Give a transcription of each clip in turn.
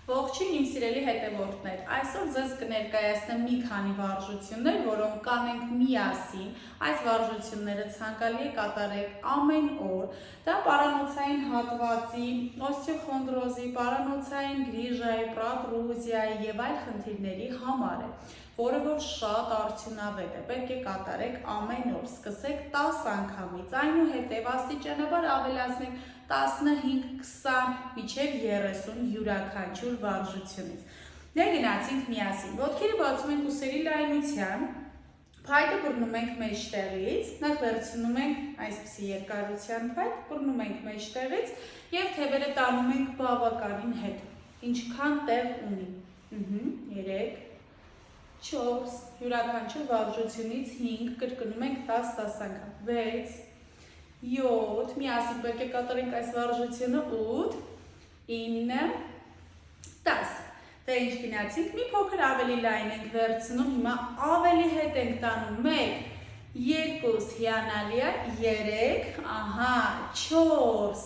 Ողջույն իմ սիրելի հետևորդներ, այսօր ձեզ կներկայացնեմ մի քանի վարժություններ, որոնք կանենք միասին, այս վարժությունները ցանկալի է կատարեք ամեն օր, դա պարանոցային հատվածի, օստեոխոնդրոզի, պարանոցային գրիժայի, պրոտրուզիայի և այլ խնդիրների համար է, որը որ շատ արդյունավետ է, պետք է կատարեք ամեն օր, սկսեք 10 անգամից, այնուհետև աստիճանաբար ավելացնեք 15-20 մինչև 30 յուրաքանչյուր վարժությունից։ Դե գնացինք միասին։ Ոտքերը բացում ենք ուսերի լայնության, փայտը բռնում ենք մեջտեղից, նախ վերցնում ենք այսպիսի երկարության փայտ, բռնում ենք մեջտեղից և թևերը տանում ենք բավականին հետ, ինչքան տեղ ունի։ 3, 4, յուրաքանչյուր վարժությունից 5, կրկնում ենք 10 անգամ, 6, 7, միասին պետք է կատարենք այս վարժությունը 8, 9, 10, դե ինչ գնացինք, մի փոքր ավելի լայն ենք վերցնում, հիմա ավելի հետ ենք տանում, 1, 2, հիանալի է, 3, ահա, 4,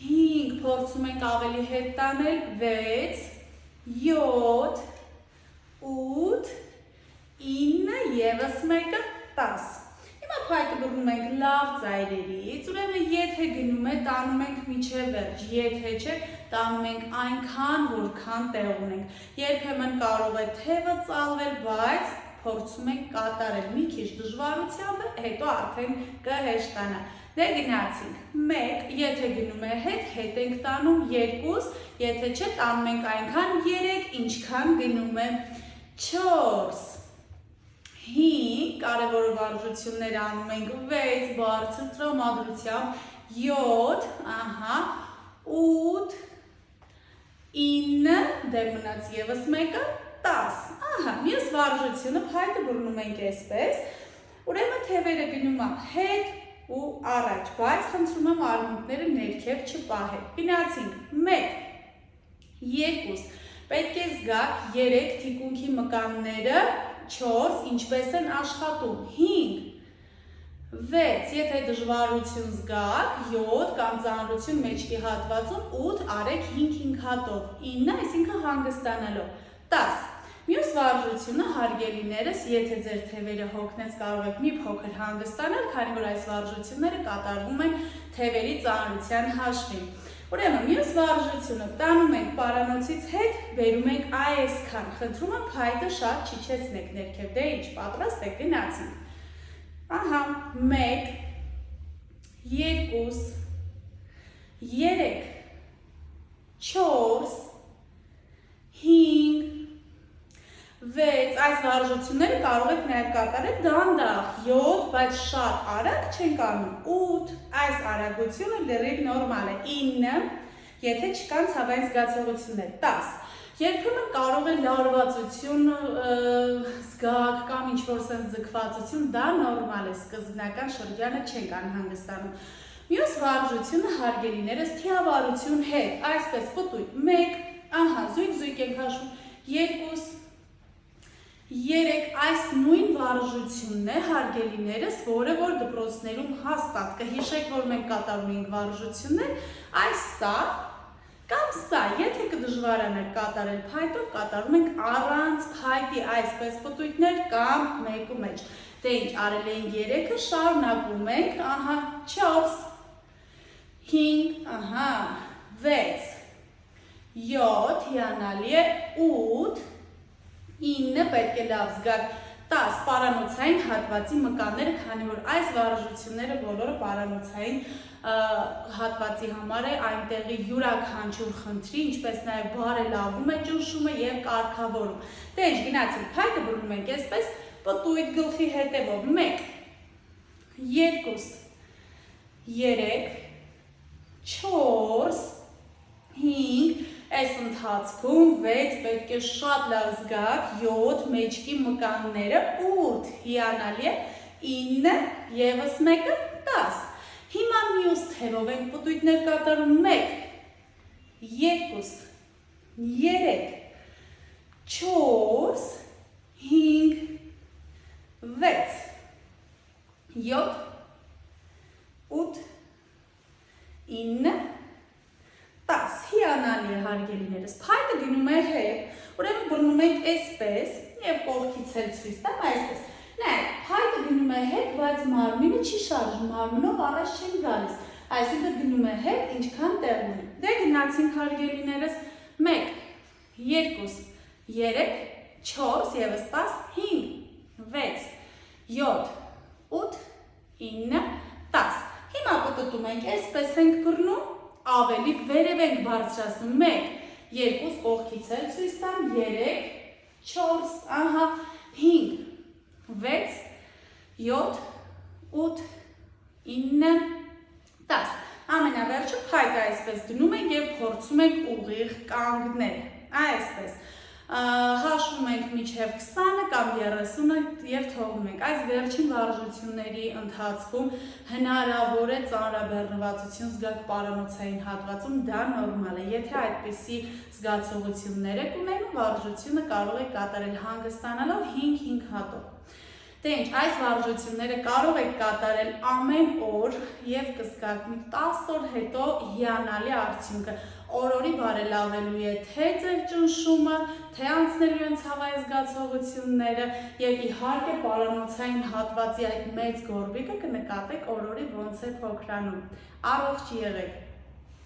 5, փորձում ենք ավելի հետ տանել, 6, 7, 8, 9, ևս մեկը, 10, Հիմա փայտը բռնում ենք լավ ծայրերից, ուրեմն եթե գնում է, տանում ենք մինչև վերջ, եթե չէ, տանում ենք այնքան, որքան տեղ ունենք, երբեմն կարող է թևը ծալվել, բայց փորձում ենք կատարել մի քիչ դժվարությամբ, հետո արդեն կհեշտանա։ Դե գնացինք, 1, եթե գնում է հետ ենք տանում, 2, եթե չէ, տանում ենք այնքան, 3, ինչքան գնում է, 4, 5, կարևոր վարժություններ անում ենք 6, բարձր տրամադրությամբ, 7, ահա, 8, 9, դե մնաց ևս մեկը, 10, ահա, մյուս վարժությունը փայտը բռնում ենք այսպես, ուրեմն թևերը գնում է հետ ու առաջ, բայց խնդրում եմ արմունկները ներքև չպահեք, գնացինք, 1, 2, պետք է զգաք 3 թիկունքի մկանները, 4, ինչպես են աշխատում, 5, 6, եթե դժվարություն զգաք, 7 կամ ծանրություն մեջքի հատվածում, 8, արեք 5 հատով, 9, այսինքն հանգստանալով, 10, մյուս վարժությունը հարգելիներս, եթե ձեր թևերը հոգնեց կարող եք մի փոքր հանգստանալ, քանի որ այս վարժությունները կատարվում են թևերի ծանրության հաշվին, Ուրեմն, մյուս վարժությունը տանում ենք պարանոցից հետ, բերում ենք այսքան, խնդրում եմ փայտը շատ չիջեցնեք ներքև, դե ինչ, պատրաստ եք, գնացինք, ահա, 1, 2, 3, 4, 5, 6, այս վարժությունները կարող եք նաև կատարել դանդաղ, 7, բայց շատ արագ չենք անում, 8, այս արագությունը լրիվ նորմալ է, 9, եթե չկան ցավային զգացողություններ, 10, երբեմն կարող է լարվածություն զգաք կամ ինչ-որ սենց ձգվածություն, դա նորմալ է, սկզբնական շրջանը չենք անհանգստանում, մյուս վարժությունը հարգելիներս թիավարություն հետ, այսպես պտույտ, 1, ահա, զույգ ենք հաշվում, 2, 3, այս նույն վարժությունն է հարգելիներս, որը որ դպրոցներում հաստատ կհիշեք, որ մենք կատարում ենք վարժություններ, այս սա կամ սա, եթե կդժվարանեք կատարել փայտով, կատարում ենք առանց փայտի այսպես պտույտներ կամ մեկու մեջ, դե ինչ արել ենք 3-ը, շարունակում ենք, ահա 4, 5, ահա 6, 7, հիանալի է, 8, 9 պետք է լավ զգաք, 10 պարանոցային հատվածի մկանները, քանի որ այս վարժությունները բոլորը պարանոցային հատվածի համար է, այնտեղի յուրաքանչյուր խնդրի, ինչպես նաև բարելավում է ճնշումը և կարգավորում։ Դե ինչ գնացինք, փայտը բռնում ենք այսպես, պտույտ գլխի հետևով, 1, 2, 3, 4, 5, Այս ընթացքում 6 պետք է շատ լավ զգաք, 7 մեջքի մկանները, 8 հիանալի է, 9 ևս մեկը 10, հիմա մյուս թևով ենք պտույտներ կատարում, 1, 2, 3, 4, 5, 6, 7, 8, 9, 10 հիանալի է հարգելիներս, փայտը գնում է հետ, ուրեմն բռնում ենք այսպես եւ կողքից էլ ցույց տամ այսպես։ Նայեք, փայտը գնում է հետ, բայց մարմինը չի շարժվում, մարմնով առաջ չեն գալիս, այսինքն գնում է հետ, ինչքան տեղ ունի։ Դե գնացինք հարգելիներս 1, 2, 3, 4 եւս 10, 5, 6, 7, 8, 9, 10։ Հիմա պտտում ենք, այսպես ենք բռնում, ավելի վերև ենք բարձրացնում 1, 2 կողքից էլ ցույց տամ 3, 4, ահա 5, 6, 7, 8, 9, 10։ Ամենավերջը փայտը այսպես դնում ենք եւ փորձում ենք ուղիղ կանգնել։ Այսպես հաշվում ենք մինչև 20 կամ 30-ը եւ թողնում ենք։ Այս վերջին վարժությունների ընթացքում հնարավոր է ծանրաբեռնվածություն զգաք պարանոցային հատվածում, դա նորմալ է։ Եթե այդպիսի զգացողություններ եք ունենում, վարժությունը կարող եք կատարել հանգստանալով 5-5 հատով։ Դե ինչ, այս վարժությունները կարող եք կատարել ամեն օր եւ կզգաք մի 10 օր հետո հիանալի արդյունքը։ Օր-օրի բարելավելու է թե ձեր ճնշումը, թե անցնելու են ցավային զգացողությունները եւ իհարկե պարանոցային հատվածի այդ մեծ գորբիկը կնկատեք օր-օրի ոնց է փոքրանում։ Առողջ եղեք։